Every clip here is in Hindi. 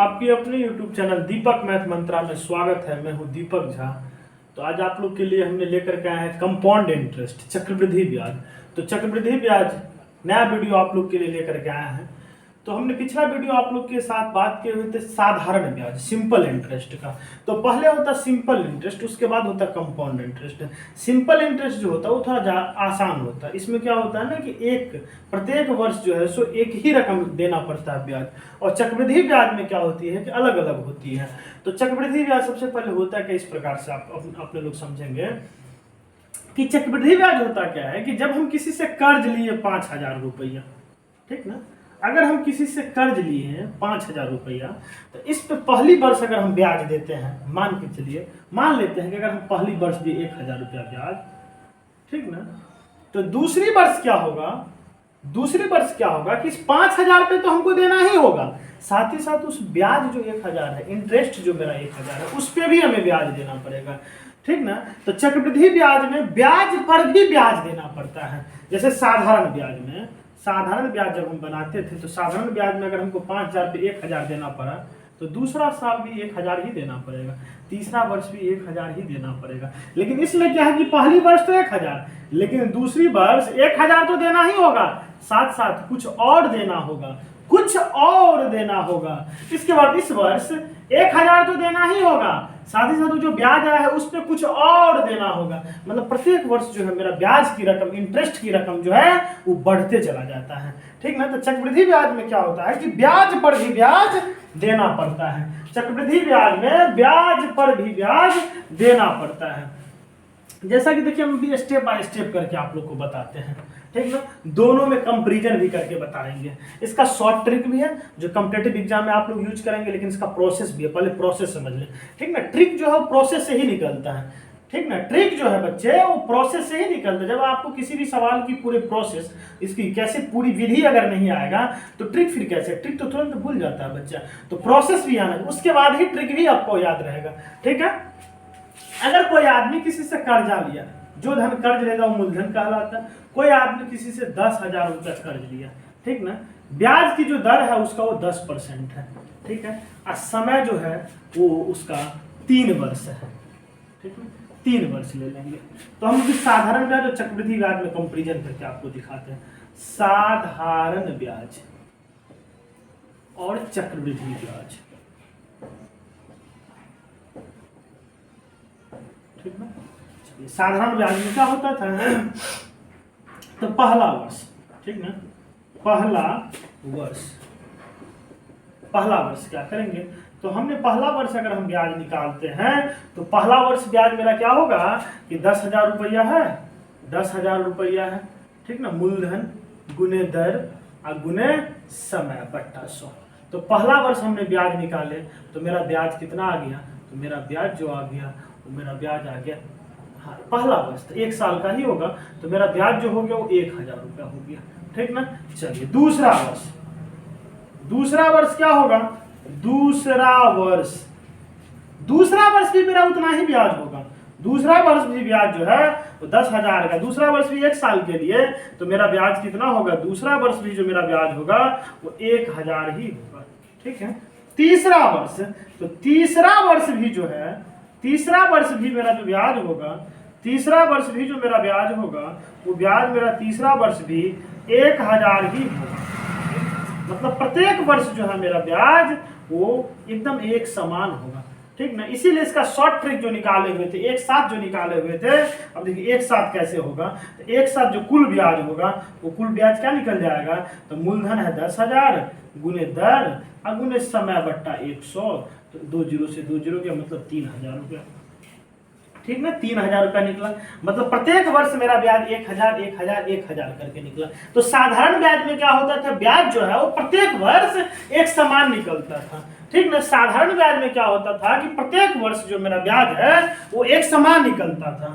आपकी अपने YouTube चैनल दीपक मैथ मंत्रा में स्वागत है। मैं हूं दीपक झा। तो आज आप लोग के लिए हमने लेकर के आए हैं कंपाउंड इंटरेस्ट, चक्रवृद्धि ब्याज। तो चक्रवृद्धि ब्याज नया वीडियो आप लोग के लिए लेकर के आए हैं। तो हमने पिछला वीडियो आप लोग के साथ बात किए हुए थे साधारण ब्याज, सिंपल इंटरेस्ट का। तो पहले होता सिंपल इंटरेस्ट, उसके बाद होता कंपाउंड इंटरेस्ट। सिंपल इंटरेस्ट जो होता है वो थोड़ा आसान होता है। इसमें क्या होता है ना कि प्रत्येक वर्ष जो है सो एक ही रकम देना पड़ता है ब्याज। और चक्रवृद्धि ब्याज में क्या होती है कि अलग अलग होती है। तो चक्रवृद्धि ब्याज सबसे पहले होता है कि इस प्रकार से आप अपने लोग समझेंगे कि चक्रवृद्धि ब्याज होता क्या है कि जब हम किसी से कर्ज लिए 5,000 रुपया, ठीक ना, अगर हम किसी से कर्ज लिए हैं 5,000 रुपया, तो इस पे पहली वर्ष अगर हम ब्याज देते हैं, मान के चलिए, मान लेते हैं कि अगर हम पहली वर्ष दिए 1,000 रुपया ब्याज, ठीक ना, तो दूसरी वर्ष क्या होगा, कि इस 5,000 पे तो हमको देना ही होगा, साथ ही साथ उस ब्याज जो 1,000 है, इंटरेस्ट जो मेरा 1,000 है, उस पे भी हमें ब्याज देना पड़ेगा, ठीक ना। तो चक्रवृद्धि ब्याज में ब्याज पर भी ब्याज देना पड़ता है। जैसे साधारण ब्याज जब हम बनाते थे, तो साधारण ब्याज में अगर हमको 5,000 पे 1,000 देना पड़ा, तो दूसरा साल भी 1,000 ही देना पड़ेगा, तीसरा वर्ष भी 1,000 ही देना पड़ेगा। लेकिन इसमें क्या है कि पहली वर्ष तो 1,000, लेकिन दूसरी वर्ष 1,000 तो देना ही होगा, साथ साथ कुछ और देना होगा। इसके बाद इस वर्ष 1,000 तो देना ही होगा, साथ ही साथ जो ब्याज आया है उस पर कुछ और देना होगा। मतलब प्रत्येक वर्ष जो है मेरा ब्याज की रकम, इंटरेस्ट की रकम जो है वो बढ़ते चला जाता है, ठीक ना। तो चक्रवृद्धि ब्याज में क्या होता है कि ब्याज पर भी ब्याज देना पड़ता है। चक्रवृद्धि ब्याज में ब्याज पर भी ब्याज देना पड़ता है। जैसा कि देखिए हम भी स्टेप बाय स्टेप करके आप लोग को बताते हैं, ठीक ना। दोनों में कंपैरिजन भी करके बताएंगे। इसका शॉर्ट ट्रिक भी है जो कॉम्पिटिटिव एग्जाम में आप लोग यूज करेंगे, लेकिन इसका प्रोसेस भी है, पहले प्रोसेस समझ लें, ठीक ना। ट्रिक जो है वो प्रोसेस से ही निकलता है, ठीक ना। ट्रिक जो है बच्चे वो प्रोसेस से ही निकलता है। जब आपको किसी भी सवाल की पूरी प्रोसेस, इसकी कैसे पूरी विधि अगर नहीं आएगा तो ट्रिक फिर कैसे, ट्रिक तो तुरंत भूल जाता है बच्चा। तो प्रोसेस भी आना, उसके बाद ही ट्रिक भी आपको याद रहेगा, ठीक है। अगर कोई आदमी किसी से कर्जा लिया, जो धन कर्ज लेगा वो मूलधन कहलाता है। कोई आदमी किसी से 10,000 रुपया कर्ज लिया, ठीक ना, ब्याज की जो दर है उसका वो 10% है, ठीक है। और समय जो है वो उसका 3 वर्ष है, ठीक है, 3 वर्ष ले लेंगे। तो हम साधारण ब्याज और चक्रवृद्धि ब्याज में कंपैरिजन करके आपको दिखाते हैं। साधारण ब्याज और चक्रवृद्धि ब्याज, ठीक ना। साधारण ब्याज में क्या होता था, तो पहला वर्ष, ठीक ना, पहला वर्ष क्या करेंगे, तो हमने पहला वर्ष अगर हम ब्याज निकालते हैं तो पहला वर्ष ब्याज मेरा क्या होगा कि 10,000 रुपया है, 10,000 रुपया है, ठीक ना, मूलधन गुने दर और गुने समय बट्टा 100। तो पहला वर्ष हमने ब्याज निकाले तो मेरा ब्याज कितना आ गया, तो मेरा ब्याज जो आ गया वो मेरा ब्याज आ गया, हाँ, पहला वर्ष तो 1 साल का ही होगा, तो मेरा ब्याज जो हो गया वो 1,000 रुपया हो गया, ठीक ना। चलिए दूसरा वर्ष क्या होगा, दूसरा वर्ष भी मेरा उतना ही ब्याज होगा। दूसरा वर्ष भी ब्याज जो है वो 10,000 का, दूसरा वर्ष भी 1 साल के लिए, तो मेरा ब्याज कितना होगा, दूसरा वर्ष भी जो मेरा ब्याज होगा वो 1,000 ही होगा, ठीक है। तीसरा वर्ष, तो तीसरा वर्ष भी जो है, तीसरा वर्ष भी मेरा जो ब्याज होगा, तीसरा वर्ष भी जो मेरा ब्याज होगा वो ब्याज मेरा तीसरा वर्ष भी 1,000 ही होगा। मतलब प्रत्येक वर्ष जो है मेरा ब्याज वो एकदम एक समान होगा, ठीक ना। इसीलिए इसका शॉर्ट ट्रिक जो निकाले हुए थे, एक साथ जो निकाले हुए थे, अब देखिए एक साथ कैसे होगा, तो एक साथ जो कुल ब्याज होगा वो कुल ब्याज क्या निकल जाएगा, तो मूलधन है 10,000 गुने दर और गुने समय बट्टा 100, तो 2 जीरो से 2 जीरो के मतलब 3,000 रुपया, ठीक ना, 3,000 रुपया निकला। मतलब प्रत्येक वर्ष मेरा ब्याज 1,000 1,000 1,000 करके निकला। तो साधारण ब्याज में क्या होता था, ब्याज जो है वो प्रत्येक वर्ष एक समान निकलता था, ठीक ना। साधारण ब्याज में क्या होता था कि प्रत्येक वर्ष जो मेरा ब्याज है वो एक समान निकलता था,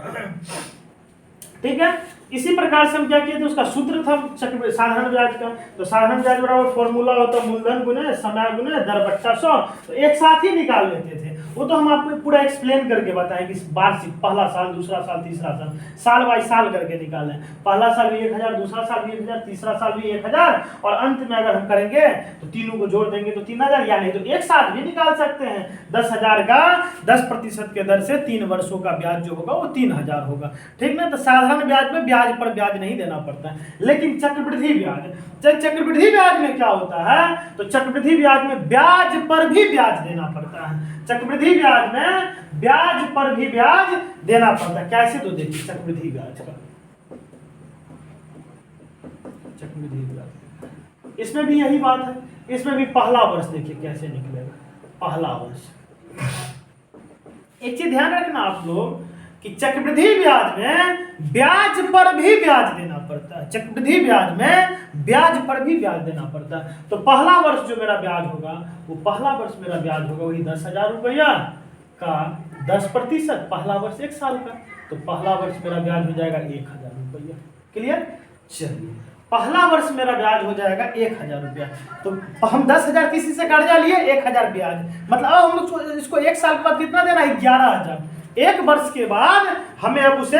ठीक है। इसी प्रकार से हम क्या किए थे, उसका सूत्र था साधारण ब्याज का। तो साधारण ब्याज बराबर फॉर्मूला होता है मूलधन गुने समय गुने दर बट्टा 100। तो एक साथ ही निकाल लेते थे। वो तो हम आपको पूरा एक्सप्लेन करके बताएं कि वार्षिक पहला साल, दूसरा साल, तीसरा साल, साल बाई साल करके निकालें। पहला साल भी 1000, दूसरा साल भी 1000, तीसरा साल भी 1000, और अंत में अगर हम करेंगे तो तीनों को जोड़ देंगे तो 3000, या नहीं तो एक साथ भी निकाल सकते हैं। 10,000 का 10% के दर से 3 वर्षों का ब्याज जो होगा वो 3000 होगा, ठीक ना। तो साधारण ब्याज में ब्याज पर ब्याज नहीं देना पड़ता है, लेकिन चक्रवृद्धि ब्याज, चक्रवृद्धि ब्याज में क्या होता है, तो चक्रवृद्धि ब्याज में ब्याज पर भी ब्याज देना पड़ता है। चक्रवृद्धि ब्याज में ब्याज पर भी ब्याज देना पड़ता है। कैसे, तो देखिए चक्रवृद्धि ब्याज का, चक्रवृद्धि ब्याज, इसमें भी यही बात है। इसमें भी पहला वर्ष देखिए कैसे निकलेगा, पहला वर्ष। एक चीज ध्यान रखना आप लोग कि चक्रवृद्धि ब्याज में ब्याज पर भी ब्याज देना पड़ता है। चक्रवृद्धि ब्याज में ब्याज पर भी ब्याज देना पड़ता है। तो पहला वर्ष जो मेरा ब्याज होगा, वो पहला वर्ष मेरा ब्याज होगा वही 10,000 रुपया का 10%, पहला वर्ष 1 साल का। तो पहला वर्ष मेरा ब्याज हो जाएगा 1000 रुपया। क्लियर, चलिए पहला वर्ष मेरा ब्याज हो जाएगा 1000 रुपया। तो हम 10,000 किसी से कर्जा लिए, 1000 ब्याज, मतलब अब हम लोग इसको 1 साल के बाद कितना देना है, 11,000। 1 वर्ष के बाद हमें अब उसे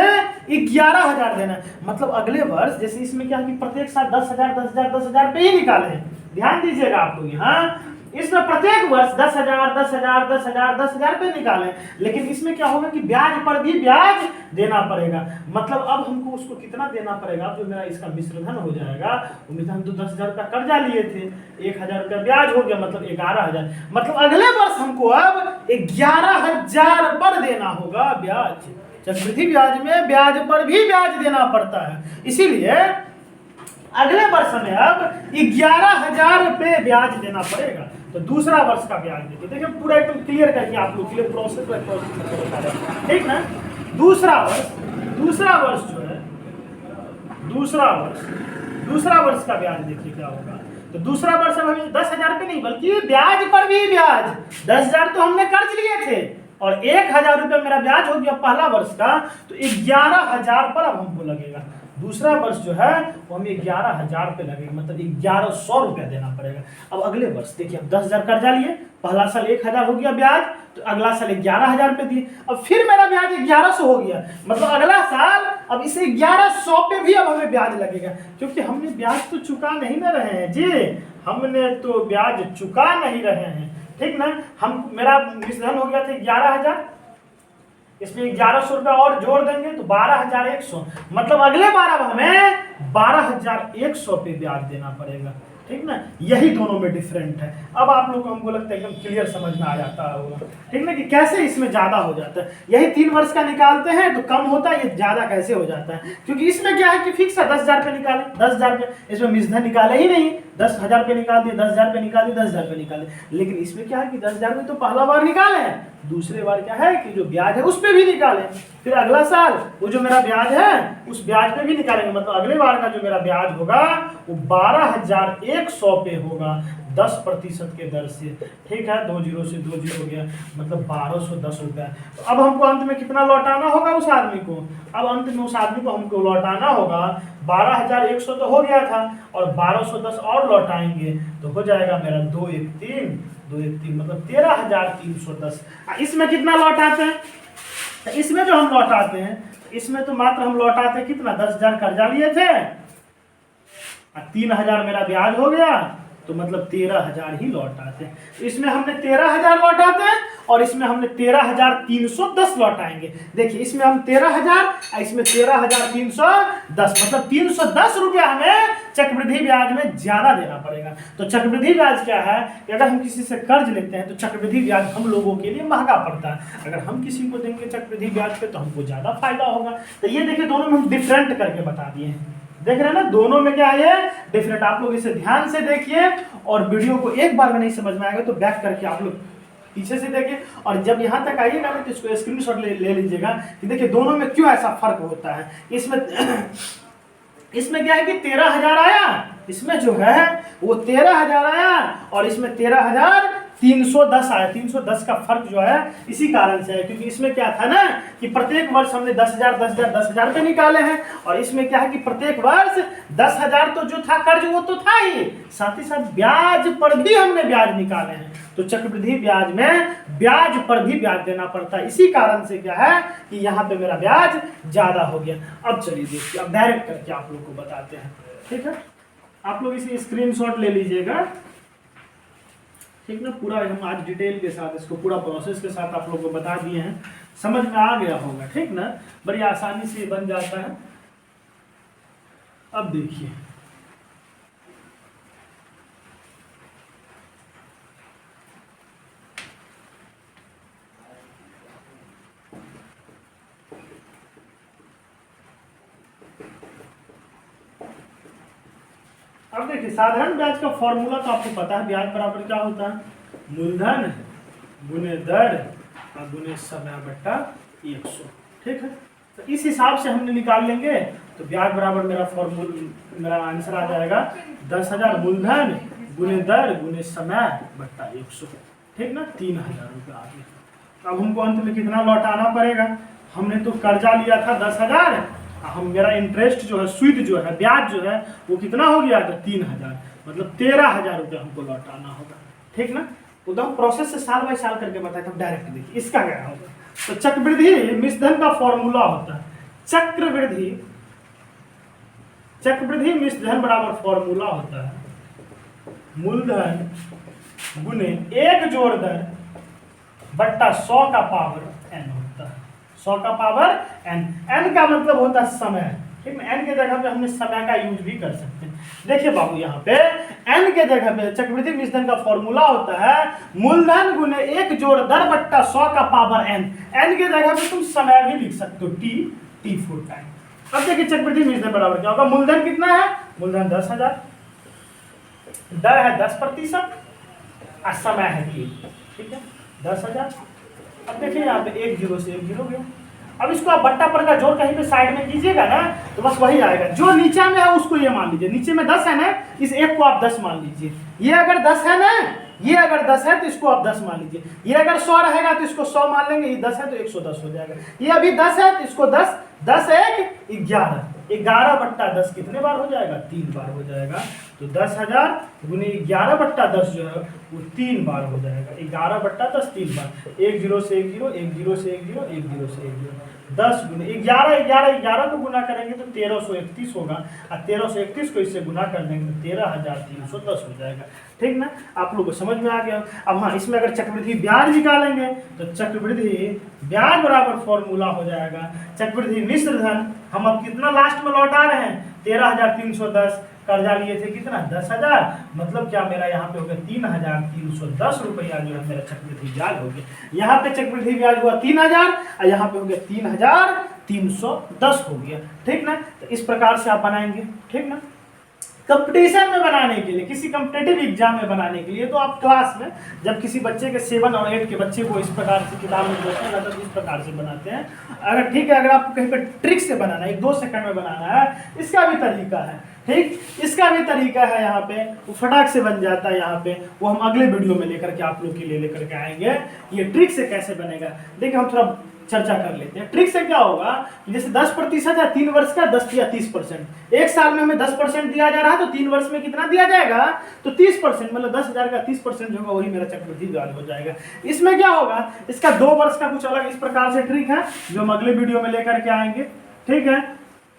11,000 देना है। मतलब अगले वर्ष, जैसे इसमें क्या है कि प्रत्येक साल 10,000 10,000 10,000 पे ही निकाले हैं, ध्यान दीजिएगा आप लोग यहाँ। इसमें प्रत्येक वर्ष 10,000 10,000 10,000 10,000 पे निकालें, लेकिन इसमें क्या होगा कि ब्याज पर भी ब्याज देना पड़ेगा। मतलब अब हमको उसको कितना देना पड़ेगा, जो मेरा इसका मिश्रधन हो जाएगा, उम्मीद हम तो 10,000 का कर्जा लिए थे, 1,000 रुपया ब्याज हो गया, मतलब 11,000। मतलब अगले वर्ष हमको अब 11,000 पर देना होगा ब्याज। चक्रवृद्धि ब्याज में ब्याज पर भी ब्याज देना पड़ता है, इसीलिए अगले वर्ष में अब 11,000 रुपये ब्याज देना पड़ेगा। तो दूसरा वर्ष का ब्याज देखिए पूरा एकदम क्लियर करके आप लोग के लिए प्रोसेस बता रहे हैं, ठीक ना। दूसरा वर्ष जो है, दूसरा वर्ष का ब्याज देखिए क्या होगा। तो दूसरा वर्ष अब हमें 10,000 पे नहीं, बल्कि ब्याज पर भी ब्याज। 10,000 तो हमने कर्ज लिए थे और 1,000 रुपया मेरा ब्याज हो गया पहला वर्ष का, तो 11,000 पर अब हमको लगेगा। दूसरा वर्ष जो है वो हमें 11,000 पे लगेगा, मतलब 1,100 रुपया देना पड़ेगा। अब अगले वर्ष देखिए, अब 10,000 कर्जा लिए, पहला साल 1,000 हो गया ब्याज, तो अगला साल 11,000 पे दिए, अब फिर मेरा ब्याज 1,100 हो गया, मतलब अगला साल अब इसे 1,100 पे भी अब हमें ब्याज लगेगा, क्योंकि हमने ब्याज तो चुका नहीं ना रहे हैं जी, हमने तो ब्याज चुका नहीं रहे हैं, ठीक ना। हम मेरा मिश्रधन हो गया था 11,000, इसमें 1,100 रुपया और जोड़ देंगे तो 12,100, मतलब अगले बार अब हमें 12,100 पे ब्याज देना पड़ेगा, ठीक ना। यही दोनों में डिफरेंट है। अब आप लोग को हमको लगता है एकदम क्लियर समझ में आ जाता होगा, ठीक ना, कि कैसे इसमें ज्यादा हो जाता है। यही 3 वर्ष का निकालते हैं तो कम होता है, ये ज्यादा कैसे हो जाता है, क्योंकि इसमें क्या है कि फिक्स है 10,000 पे निकाले, 10,000 पे, इसमें मिश्रधन निकाले ही नहीं, 10,000 पे निकाल दिए, 10,000 पे निकाल दिए, 10,000 पे निकाले। लेकिन इसमें क्या है कि 10,000 में तो पहला बार निकाले, दूसरे बार क्या है कि जो ब्याज है उस पे भी निकाले, फिर अगला साल वो जो मेरा ब्याज है उस ब्याज पे भी निकालेंगे, मतलब अगले बार का जो मेरा ब्याज होगा वो 12,100 पे होगा 10% के दर से, ठीक है। 2 0 से 2 0 हो गया, मतलब 1,210 रुपया। तो अब हमको अंत में कितना लौटाना होगा उस आदमी को, अब अंत में उस आदमी को हमको लौटाना होगा 12,100 तो हो गया था, और 1,210 और लौटाएंगे तो हो जाएगा मेरा 2 1 3 मतलब 13,310। इसमें कितना लौटाते हैं, तो इसमें जो हम लौटाते हैं, इसमें तो मात्र हम लौटाते हैं कितना, 10,000 कर्जा लिए थे, 3,000 मेरा ब्याज हो गया, तो मतलब 13,000 ही लौटाते हैं। इसमें हमने 13,000 लौटाते हैं और इसमें हमने 13,310 लौटाएंगे। देखिए इसमें हम 13,000, इसमें 13,310, मतलब 310 रुपया हमें चक्रवृद्धि ब्याज में ज्यादा देना पड़ेगा। तो चक्रवृद्धि ब्याज क्या है कि अगर हम किसी से कर्ज लेते हैं तो चक्रवृद्धि ब्याज हम लोगों के लिए महंगा पड़ता है, अगर हम किसी को देंगे चक्रवृद्धि ब्याज पे तो हमको ज्यादा फायदा होगा। तो ये देखिए दोनों में हम डिफरेंट करके बता दिए हैं, देख रहे हैं ना, दोनों में क्या है डिफरेंट। आप लोग इसे ध्यान से देखिए और वीडियो को एक बार में नहीं समझ में आएगा तो बैक करके आप लोग पीछे से देखिए, और जब यहाँ तक आइएगा ना तो इसको स्क्रीनशॉट ले लीजिएगा कि देखिए दोनों में क्यों ऐसा फर्क होता है। इसमें क्या है कि 13,000 आया, इसमें जो है वो 13,000 आया, और इसमें 13,000 310 आया। 310 का फर्क जो है इसी कारण से है, क्योंकि इसमें क्या था ना कि प्रत्येक वर्ष हमने 10,000 10,000 10,000 पे निकाले हैं, और इसमें क्या है कि प्रत्येक वर्ष 10,000 तो जो था कर्ज वो तो था ही, साथ ही साथ ब्याज पर भी हमने ब्याज निकाले हैं। तो चक्रवृद्धि ब्याज में ब्याज पर भी ब्याज देना पड़ता है, इसी कारण से क्या है कि यहाँ पे मेरा ब्याज ज्यादा हो गया। अब चलिए देखिए, अब डायरेक्ट करके आप लोग को बताते हैं, ठीक है। आप लोग इसे स्क्रीनशॉट ले लीजिएगा, ठीक ना। पूरा हम आज डिटेल के साथ इसको पूरा प्रोसेस के साथ आप लोग को बता दिए हैं, समझ में आ गया होगा, ठीक ना। बड़ी आसानी से बन जाता है। अब देखिए, अब देखिए साधारण ब्याज का फॉर्मूला तो आपको पता है, ब्याज बराबर क्या होता है, मूलधन गुने दर और गुने समय बट्टा 100, ठीक है। तो इस हिसाब से हमने निकाल लेंगे तो ब्याज बराबर मेरा आंसर आ जाएगा 10,000 मूलधन गुने दर गुने समय बट्टा 100, ठीक ना। 3,000 रुपये आ गया। अब हमको अंत में कितना लौटाना पड़ेगा, हमने तो कर्जा लिया था 10,000, हम मेरा इंटरेस्ट जो है, सूद जो है, ब्याज जो है वो कितना हो गया था 3,000, मतलब 13,000 रुपये हमको लौटाना होगा, ठीक ना। उधर प्रोसेस से साल बाय साल करके बताया था, डायरेक्ट देखिए इसका क्या होगा। तो चक्रवृद्धि मिश्रधन का फॉर्मूला होता है, चक्रवृद्धि मिश्रधन बराबर फॉर्मूला होता है मूलधन गुने 1 जोड़ दर बट्टा 100 का पावर n होता है। 100 का पावर n का मतलब होता है समय, ठीक है। n के जगह पे हमने समय का यूज भी कर सकते हैं। देखिए बाबू, यहाँ पे n के जगह पे चक्रवृद्धि मिश्रधन का फॉर्मूला होता है मूलधन गुने 1 जोड़ दर बट्टा 100 का पावर n। n के जगह पे तुम समय भी लिख सकते हो, t4 टाइम। अब देखिए चक्रवृद्धि मिश्रधन बराबर क्या होगा, मूलधन कितना है, मूलधन 10,000, दर है 10% और समय है 3, ठीक है, 10,000। अब देखिए यहाँ पे 1 0 से 1 0 गया। अब इसको आप बट्टा पर का जोड़ कहीं पे साइड में कीजिएगा ना तो बस वही आएगा, जो नीचे में है उसको ये मान लीजिए, नीचे में 10 है ना, इस एक को आप 10 मान लीजिए। ये अगर 10 है ना, ये अगर 10 है तो इसको आप 10 मान लीजिए। ये अगर 100 रहेगा तो इसको 100 मान लेंगे, ये 10 है तो 110 हो जाएगा। ये अभी 10 है तो इसको 10 10 1 11, 11 बट्टा 10 कितने बार हो जाएगा, 3 बार हो जाएगा। तो 10,000 गुने 11 बट्टा 10 जो है वो 3 बार हो जाएगा। 11 बट्टा 10 3 बार, 1 0 से 1 0, 1 0 से 1 0, 1 0 से 1 0, 10 गुने 11 11 11 को गुना करेंगे तो 1331 होगा, और 1331 को इससे गुना कर देंगे तो 13,310 हो जाएगा, ठीक ना। आप लोग को समझ में आ गया। अब हाँ, इसमें अगर चक्रवृद्धि ब्याज निकालेंगे तो चक्रवृद्धि ब्याज बराबर फॉर्मूला हो जाएगा चक्रवृद्धि मिश्रधन। हम अब कितना लास्ट में लौटा रहे हैं, 13,310, कर्जा लिए थे कितना 10,000, मतलब क्या मेरा यहाँ पे हो गया 3,310 रुपया जो है मेरा चक्रवृद्धि ब्याज हो गया। यहाँ पे चक्रवृद्धि ब्याज हुआ 3,000 और यहाँ पे हो गया 3,310 हो गया, ठीक ना। तो इस प्रकार से आप बनाएंगे, ठीक ना। कंपटीशन में बनाने के लिए, किसी कम्पिटेटिव एग्जाम में बनाने के लिए तो आप क्लास में जब किसी बच्चे के 7 और 8 के बच्चे को इस प्रकार से किताब में देते हैं तो इस प्रकार से बनाते हैं। अगर ठीक है, अगर आपको कहीं पर ट्रिक से बनाना है, 1-2 सेकंड में बनाना है, इसका भी तरीका है, ठीक, इसका भी तरीका है। यहाँ पे वो फटाक से बन जाता है। यहाँ पे वो हम अगले वीडियो में लेकर के आप लोग के लिए लेकर के आएंगे, ये ट्रिक से कैसे बनेगा। देखिए हम थोड़ा चर्चा कर लेते हैं। ट्रिक से क्या होगा, जैसे 10% है 3 वर्ष का, 10 या 30%, एक साल में हमें 10% दिया जा रहा है तो 3 वर्ष में कितना दिया जाएगा, तो 30%, मतलब 10,000 का 30% जो होगा वही मेरा चक्रवृद्धि ब्याज हो जाएगा। इसमें क्या होगा, इसका 2 वर्ष का कुछ अलग इस प्रकार से ट्रिक है जो हम अगले वीडियो में लेकर के आएंगे, ठीक है।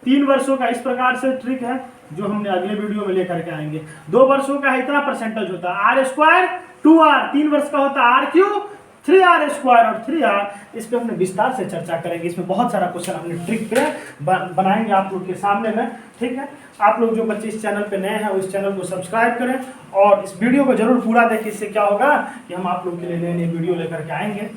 3 वर्षों का इस प्रकार से ट्रिक है जो हमने अगले वीडियो में लेकर के आएंगे। 2 वर्षों का इतना परसेंटेज होता है, R² 2R, 3 वर्ष का होता है R³ 3R² और 3R। इस पे हमने विस्तार से चर्चा करेंगे। इसमें बहुत सारा क्वेश्चन हमने ट्रिक पे बनाएंगे आप लोग के सामने में, ठीक है। आप लोग जो बच्चे इस चैनल पे नए हैं वो इस चैनल को सब्सक्राइब करें और इस वीडियो को जरूर पूरा देखें। इससे क्या होगा कि हम आप लोग के लिए नए नए वीडियो लेकर के आएंगे।